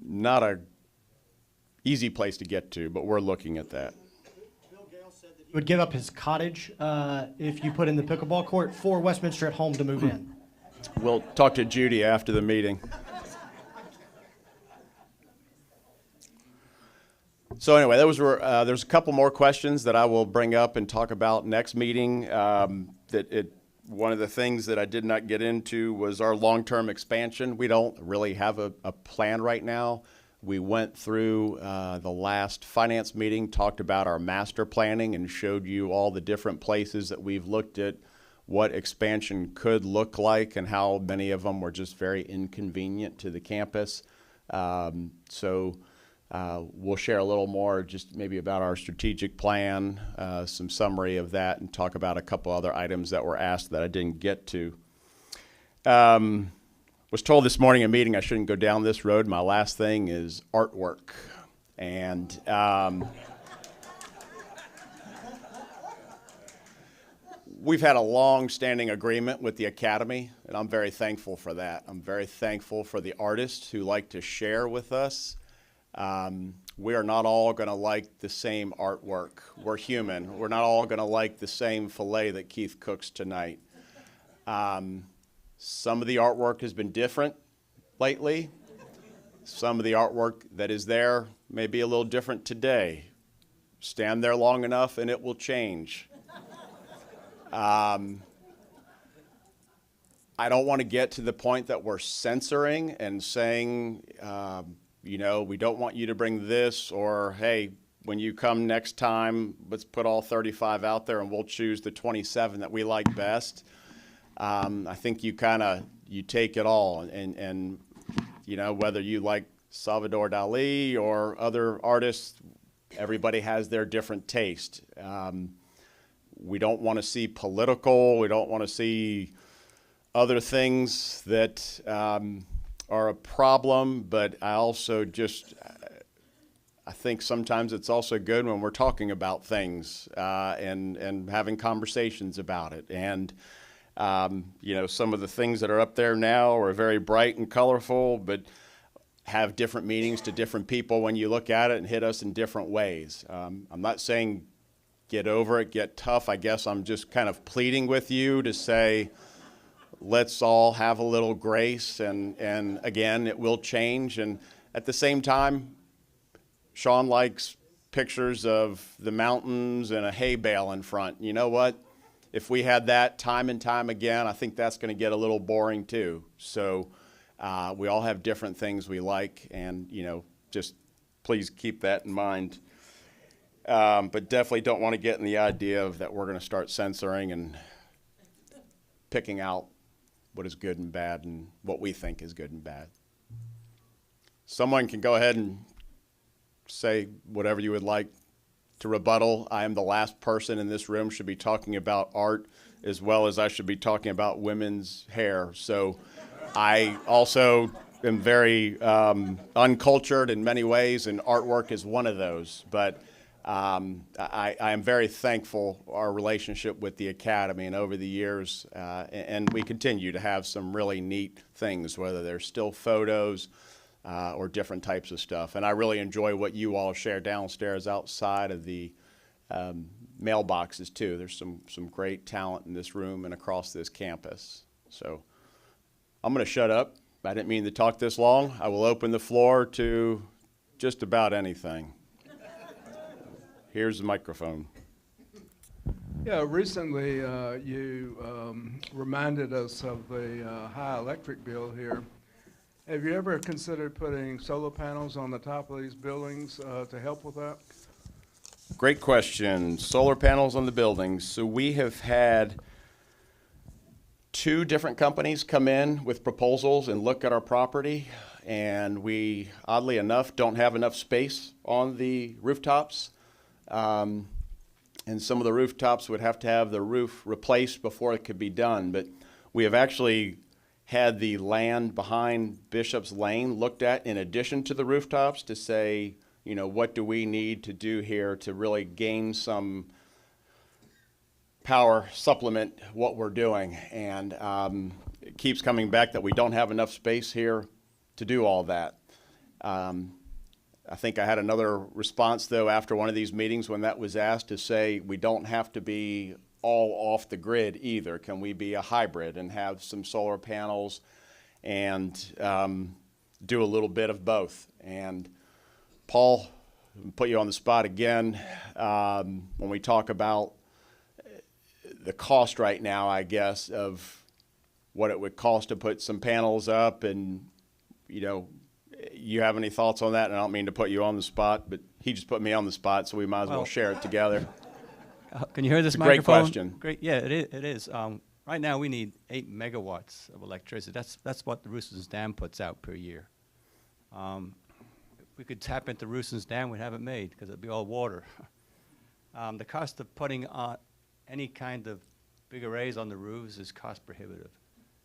Not a easy place to get to, but we're looking at that. Bill Gale said that he would give up his cottage if you put in the pickleball court for Westminster at Home to move in. We'll talk to Judy after the meeting. So anyway, there's a couple more questions that I will bring up and talk about next meeting. One of the things that I did not get into was our long-term expansion. We don't really have a plan right now. We went through the last finance meeting, talked about our master planning, and showed you all the different places that we've looked at what expansion could look like and how many of them were just very inconvenient to the campus. We'll share a little more just maybe about our strategic plan, some summary of that, and talk about a couple other items that were asked that I didn't get to. Was told this morning in a meeting I shouldn't go down this road. My last thing is artwork. And we've had a long-standing agreement with the Academy, and I'm very thankful for that. I'm very thankful for the artists who like to share with us. We are not all going to like the same artwork. We're human. We're not all going to like the same filet that Keith cooks tonight. Some of the artwork has been different lately. Some of the artwork that is there may be a little different today. Stand there long enough and it will change. I don't want to get to the point that we're censoring and saying, we don't want you to bring this, or, hey, when you come next time, let's put all 35 out there and we'll choose the 27 that we like best. I think you take it all, and whether you like Salvador Dali or other artists, everybody has their different taste. We don't want to see political. We don't want to see other things that are a problem, but I think sometimes it's also good when we're talking about things and having conversations about it. And, some of the things that are up there now are very bright and colorful, but have different meanings to different people when you look at it and hit us in different ways. I'm not saying get over it, get tough. I guess I'm just kind of pleading with you to say, let's all have a little grace, and again, it will change. And at the same time, Sean likes pictures of the mountains and a hay bale in front. You know what? If we had that time and time again, I think that's going to get a little boring too. So we all have different things we like, and just please keep that in mind. But definitely don't want to get in the idea of that we're going to start censoring and picking out what is good and bad and what we think is good and bad. Someone can go ahead and say whatever you would like to rebuttal. I am the last person in this room should be talking about art as well as I should be talking about women's hair. So I also am very uncultured in many ways, and artwork is one of those. But I am very thankful for our relationship with the Academy, and over the years, and we continue to have some really neat things, whether they're still photos or different types of stuff. And I really enjoy what you all share downstairs outside of the mailboxes too. There's some great talent in this room and across this campus. So I'm going to shut up. I didn't mean to talk this long. I will open the floor to just about anything. Here's the microphone. Yeah, recently you reminded us of the high electric bill here. Have you ever considered putting solar panels on the top of these buildings to help with that? Great question. Solar panels on the buildings. So we have had 2 different companies come in with proposals and look at our property, and we, oddly enough, don't have enough space on the rooftops. And some of the rooftops would have to have the roof replaced before it could be done. But we have actually had the land behind Bishop's Lane looked at in addition to the rooftops to say, what do we need to do here to really gain some power, supplement what we're doing. And it keeps coming back that we don't have enough space here to do all that. I think I had another response, though, after one of these meetings when that was asked, to say we don't have to be all off the grid either. Can we be a hybrid and have some solar panels and do a little bit of both? And Paul, put you on the spot again. When we talk about the cost right now, I guess, of what it would cost to put some panels up, and you have any thoughts on that? And I don't mean to put you on the spot, but he just put me on the spot, so we might as well share it together. Can you hear this It's a great microphone? question. Great. Yeah, it is. Right now we need 8 megawatts of electricity. That's what the Roosters Dam puts out per year. If we could tap into Roosters Dam, we'd have it made because it'd be all water. The cost of putting on any kind of big arrays on the roofs is cost prohibitive.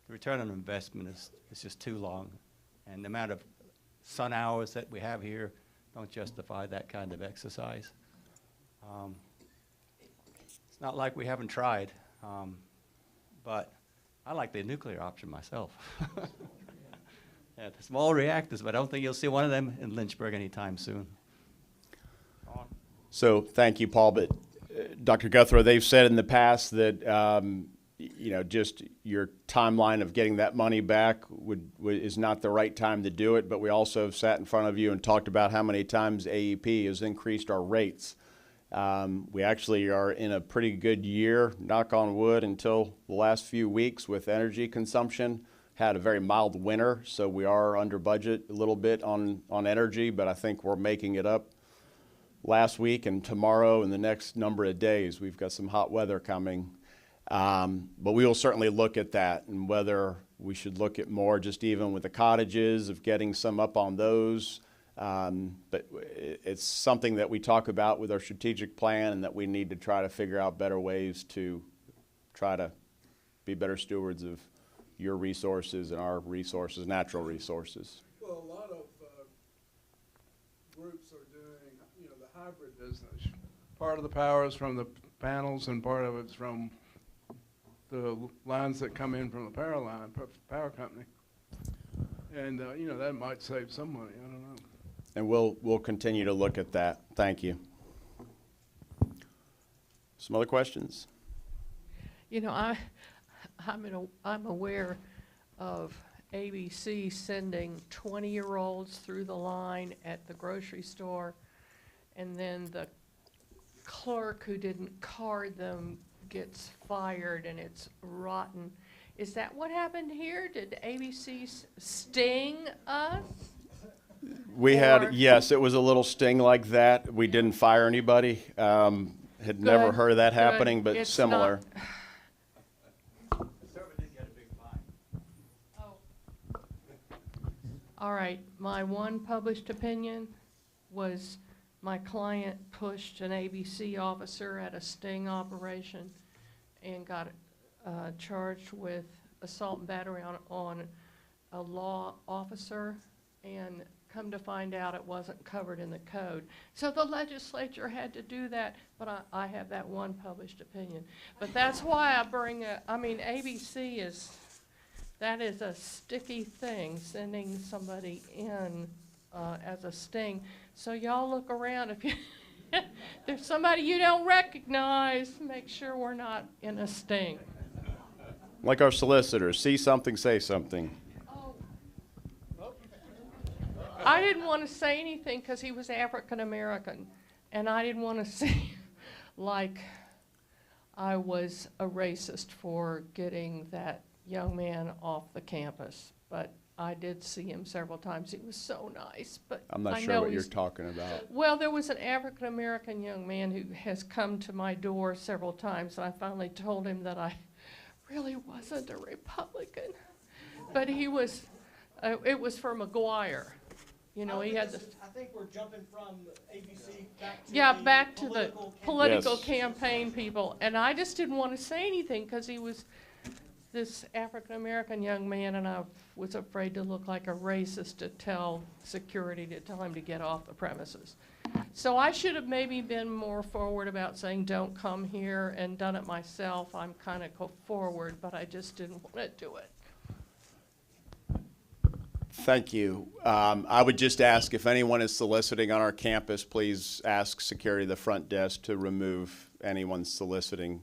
The return on investment is just too long, and the amount of sun hours that we have here don't justify that kind of exercise. It's not like we haven't tried, but I like the nuclear option myself. Yeah, the small reactors, but I don't think you'll see one of them in Lynchburg anytime soon. So thank you, Paul. But Dr. Guthrie, they've said in the past that just your timeline of getting that money back is not the right time to do it. But we also have sat in front of you and talked about how many times AEP has increased our rates. We actually are in a pretty good year, knock on wood, until the last few weeks with energy consumption. Had a very mild winter, so we are under budget a little bit on energy, but I think we're making it up last week and tomorrow and the next number of days. We've got some hot weather coming. But we will certainly look at that and whether we should look at more just even with the cottages of getting some up on those. But it's something that we talk about with our strategic plan and that we need to try to figure out better ways to try to be better stewards of your resources and our resources, natural resources. Well, a lot of groups are doing, the hybrid business. Part of the power is from the panels and part of it's from the lines that come in from the power company. And, that might save some money, I don't know. And we'll continue to look at that. Thank you. Some other questions? You know, I'm aware of ABC sending 20-year-olds through the line at the grocery store, and then the clerk who didn't card them gets fired, and it's rotten. Is that what happened here? Did ABC sting us? We had, yes, it was a little sting like that. We didn't fire anybody. Had never Good, heard of that good. happening, but It's similar. All right, my one published opinion was my client pushed an ABC officer at a sting operation and got charged with assault and battery on a law officer, and come to find out it wasn't covered in the code. So the legislature had to do that, but I have that one published opinion. But that's why I bring ABC that is a sticky thing, sending somebody in as a sting. So y'all look around. If there's somebody you don't recognize, make sure we're not in a sting. Like our solicitors, see something, say something. I didn't want to say anything because he was African American, and I didn't want to seem like I was a racist for getting that young man off the campus. But I did see him several times. He was so nice. But I'm not I sure know what you're he's- talking about. Well, there was an African American young man who has come to my door several times, and I finally told him that I really wasn't a Republican. But he was, it was for McGuire. You know, he had the. I think we're jumping from ABC back to Back to the political Yes. campaign people. And I just didn't want to say anything because he was this African-American young man, and I was afraid to look like a racist to tell security to tell him to get off the premises. So I should have maybe been more forward about saying, don't come here, and done it myself. I'm kind of forward, but I just didn't want to do it. Thank you. I would just ask if anyone is soliciting on our campus, please ask security at the front desk to remove anyone soliciting.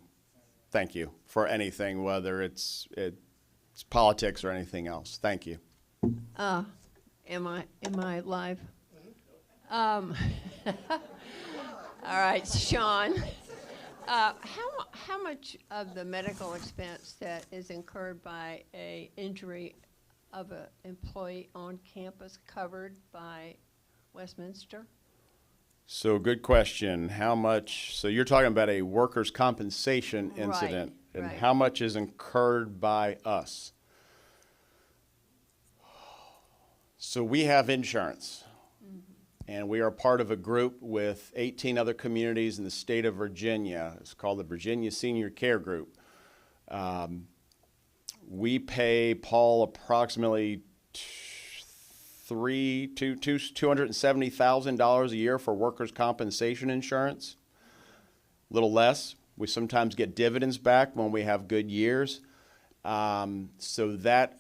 Thank you for anything, whether it's politics or anything else. Thank you. Am I live? All right, Sean. How much of the medical expense that is incurred by a injury of an employee on campus covered by Westminster? So good question. How much, so you're talking about a workers' compensation incident, and right. how much is incurred by us? So we have insurance, and we are part of a group with 18 other communities in the state of Virginia. It's called the Virginia Senior Care Group. We pay Paul approximately $270,000 a year for workers' compensation insurance. A little less. We sometimes get dividends back when we have good years. So that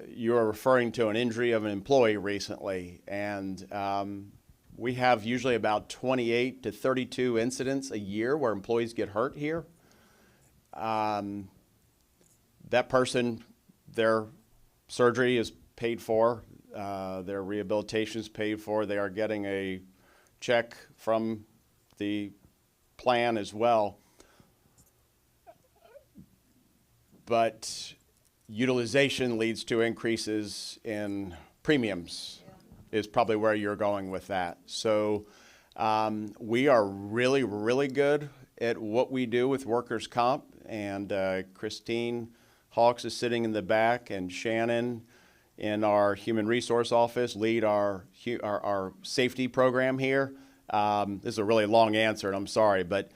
you are referring to an injury of an employee recently, and we have usually about 28 to 32 incidents a year where employees get hurt here. That person, their surgery is paid for, their rehabilitation is paid for. They are getting a check from the plan as well. But utilization leads to increases in premiums, is probably where you're going with that. So we are really, really good at what we do with workers' comp, and Christine Hawks is sitting in the back, and Shannon in our human resource office lead our safety program here. This is a really long answer, and I'm sorry, but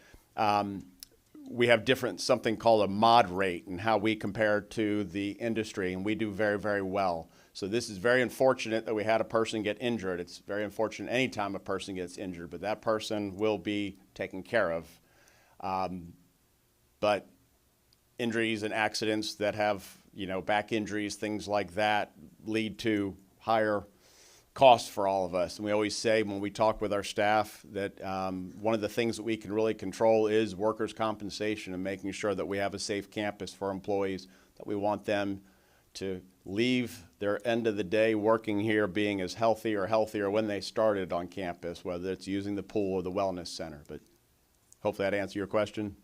we have something called a mod rate and how we compare to the industry, and we do very, very well. So this is very unfortunate that we had a person get injured. It's very unfortunate anytime a person gets injured, but that person will be taken care of. But injuries and accidents that have, back injuries, things like that, lead to higher cost for all of us. And we always say when we talk with our staff that one of the things that we can really control is workers' compensation and making sure that we have a safe campus for employees, that we want them to leave their end of the day working here being as healthy or healthier when they started on campus, whether it's using the pool or the wellness center. But hopefully that answered your question.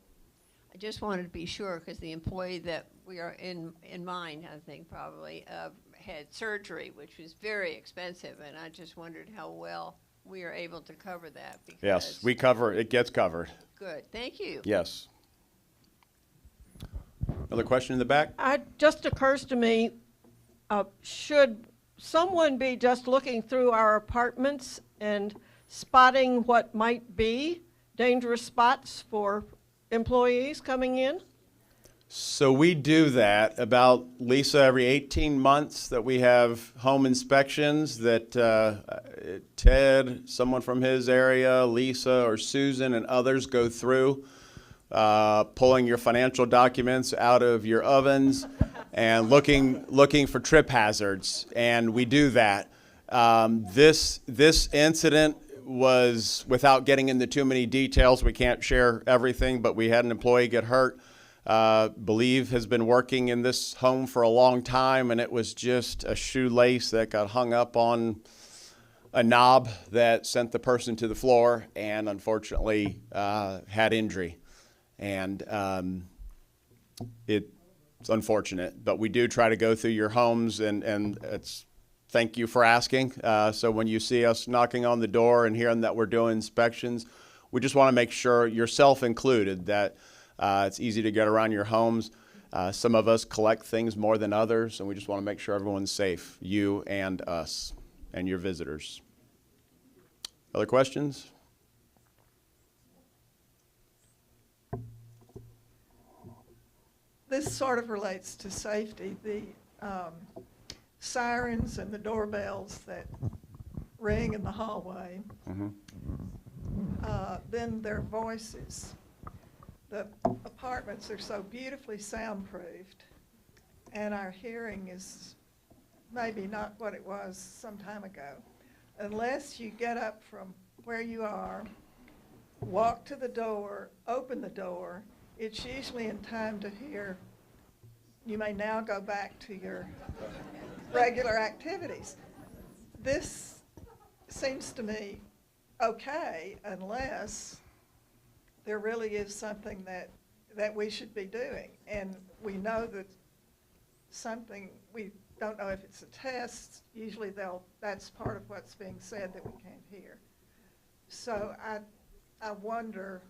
I just wanted to be sure, because the employee that we are in mind, I think probably, had surgery, which was very expensive, and I just wondered how well we are able to cover that. Because Yes, we cover, it gets covered. Good, thank you. Yes. Another question in the back? It just occurs to me, should someone be just looking through our apartments and spotting what might be dangerous spots for employees coming in? So we do that about, Lisa, every 18 months that we have home inspections that Ted, someone from his area, Lisa or Susan and others go through, pulling your financial documents out of your ovens and looking for trip hazards. And we do that. This incident was, without getting into too many details, we can't share everything, but we had an employee get hurt. Believe has been working in this home for a long time, and it was just a shoelace that got hung up on a knob that sent the person to the floor and unfortunately had injury. And it's unfortunate, but we do try to go through your homes, and it's, thank you for asking. So when you see us knocking on the door and hearing that we're doing inspections, we just want to make sure, yourself included, that it's easy to get around your homes. Some of us collect things more than others, and we just want to make sure everyone's safe, you and us and your visitors. Other questions? This sort of relates to safety. The sirens and the doorbells that ring in the hallway, then their voices. The apartments are so beautifully soundproofed, and our hearing is maybe not what it was some time ago. Unless you get up from where you are, walk to the door, open the door, it's usually in time to hear, you may now go back to your regular activities. This seems to me okay unless there really is something that we should be doing. And we know that something, we don't know if it's a test, usually that's part of what's being said that we can't hear. So I wonder,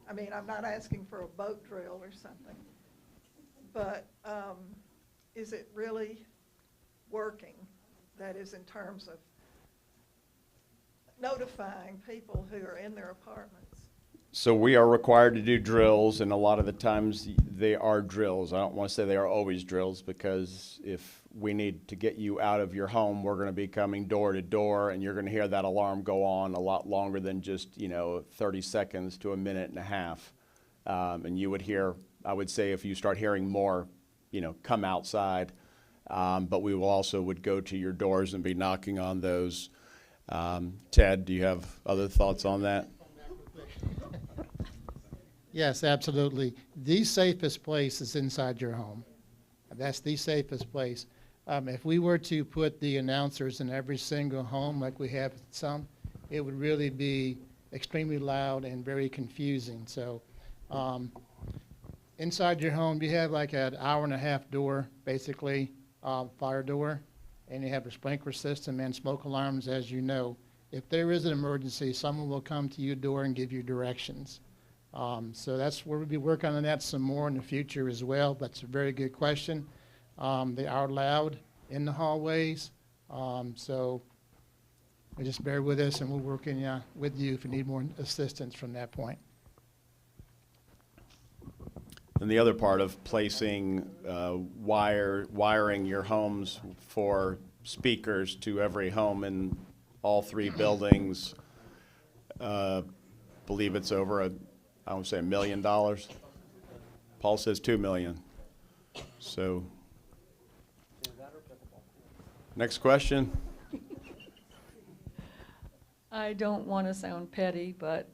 I mean, I'm not asking for a boat drill or something, but is it really working? That is, in terms of notifying people who are in their apartments. So we are required to do drills, and a lot of the times they are drills. I don't want to say they are always drills, because if we need to get you out of your home, we're going to be coming door to door, and you're going to hear that alarm go on a lot longer than just, 30 seconds to a minute and a half. And you would hear, I would say, if you start hearing more, come outside. But we will also would go to your doors and be knocking on those. Ted, do you have other thoughts on that? Yes, absolutely. The safest place is inside your home. That's the safest place. If we were to put the announcers in every single home like we have some, it would really be extremely loud and very confusing. So inside your home, you have like an hour-and-a-half door, basically, fire door, and you have a sprinkler system and smoke alarms, as you know. If there is an emergency, someone will come to your door and give you directions. So that's where we'll be working on that some more in the future as well. That's a very good question. They are loud in the hallways, so just bear with us, and we'll work with you if you need more assistance from that point. And the other part of placing wiring your homes for speakers to every home in all three buildings, believe it's over I would say $1 million. Paul says $2 million. So, next question. I don't want to sound petty, but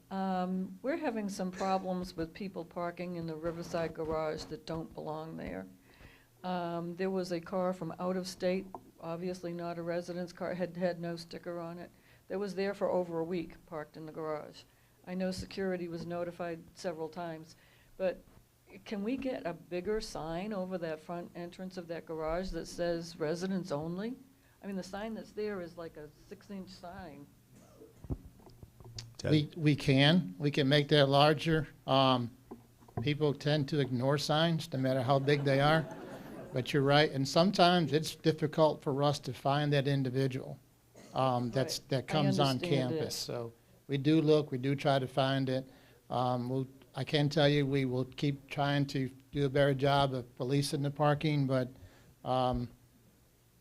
we're having some problems with people parking in the Riverside garage that don't belong there. There was a car from out of state, obviously not a residence car, had no sticker on it, that was there for over a week, parked in the garage. I know security was notified several times, but can we get a bigger sign over that front entrance of that garage that says residents only? I mean, the sign that's there is like a 6-inch sign. We can make that larger. People tend to ignore signs, no matter how big they are. But you're right, and sometimes it's difficult for us to find that individual that comes on campus. So we do look, we do try to find it. I can tell you we will keep trying to do a better job of policing the parking, but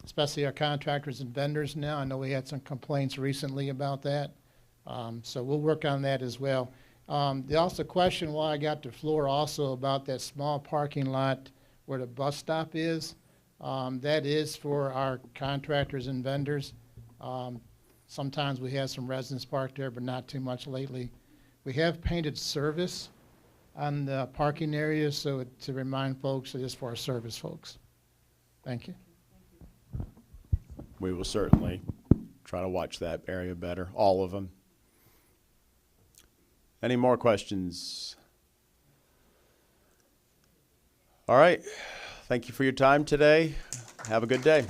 especially our contractors and vendors now. I know we had some complaints recently about that. So we'll work on that as well. They also questioned why I got the floor also about that small parking lot where the bus stop is. That is for our contractors and vendors. Sometimes we have some residents parked there, but not too much lately. We have painted service on the parking area, so to remind folks it is for our service folks. Thank you. We will certainly try to watch that area better, all of them. Any more questions? All right. Thank you for your time today. Have a good day.